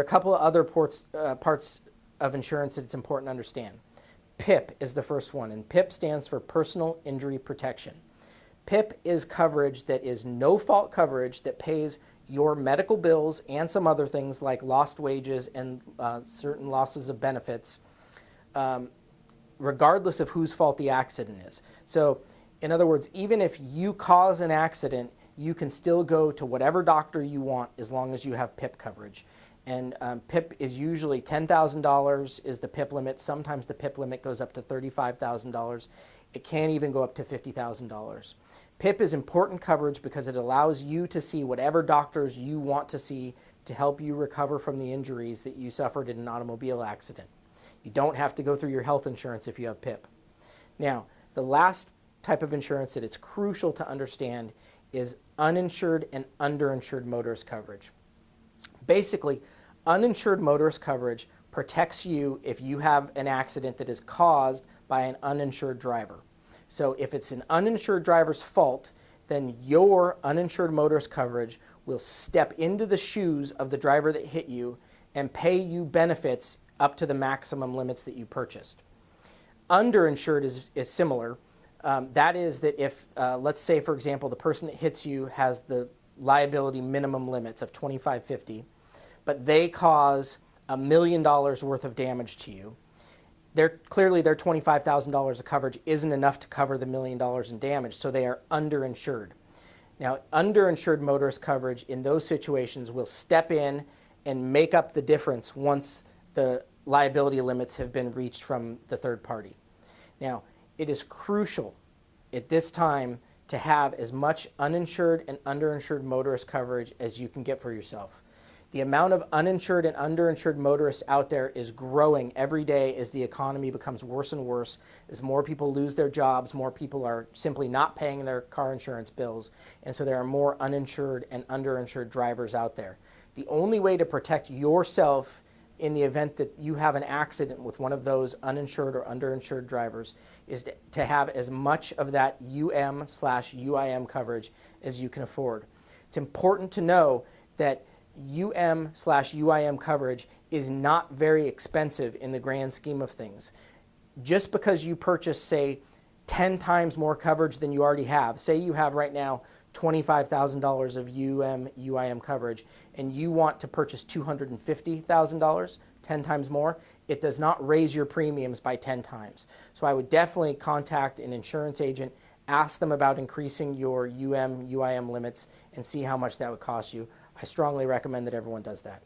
are a couple of other parts of insurance that it's important to understand. PIP is the first one, and PIP stands for Personal Injury Protection. PIP is coverage that is no-fault coverage that pays your medical bills and some other things like lost wages and certain losses of benefits, regardless of whose fault the accident is. So, in other words, even if you cause an accident, you can still go to whatever doctor you want as long as you have PIP coverage. And PIP is usually $10,000 is the PIP limit. Sometimes the PIP limit goes up to $35,000. It can even go up to $50,000. PIP is important coverage because it allows you to see whatever doctors you want to see to help you recover from the injuries that you suffered in an automobile accident. You don't have to go through your health insurance if you have PIP. Now, the last type of insurance that it's crucial to understand is uninsured and underinsured motorist coverage. Basically, uninsured motorist coverage protects you if you have an accident that is caused by an uninsured driver. So if it's an uninsured driver's fault, then your uninsured motorist coverage will step into the shoes of the driver that hit you and pay you benefits up to the maximum limits that you purchased. Underinsured is similar. That is that if, let's say, for example, the person that hits you has the liability minimum limits of $2,550, but they cause $1 million worth of damage to you. Clearly their $25,000 of coverage isn't enough to cover the $1 million in damage, so they are underinsured. Now, underinsured motorist coverage in those situations will step in and make up the difference once the liability limits have been reached from the third party. Now, it is crucial at this time to have as much uninsured and underinsured motorist coverage as you can get for yourself. The amount of uninsured and underinsured motorists out there is growing every day as the economy becomes worse and worse, as more people lose their jobs, more people are simply not paying their car insurance bills, and so there are more uninsured and underinsured drivers out there. The only way to protect yourself in the event that you have an accident with one of those uninsured or underinsured drivers is to have as much of that UM/UIM coverage as you can afford. It's important to know that UM/UIM coverage is not very expensive in the grand scheme of things. Just because you purchase, say, 10 times more coverage than you already have, say you have right now $25,000 of UM/UIM coverage and you want to purchase $250,000, 10 times more, it does not raise your premiums by 10 times. So I would definitely contact an insurance agent, ask them about increasing your UM/UIM limits and see how much that would cost you. I strongly recommend that everyone does that.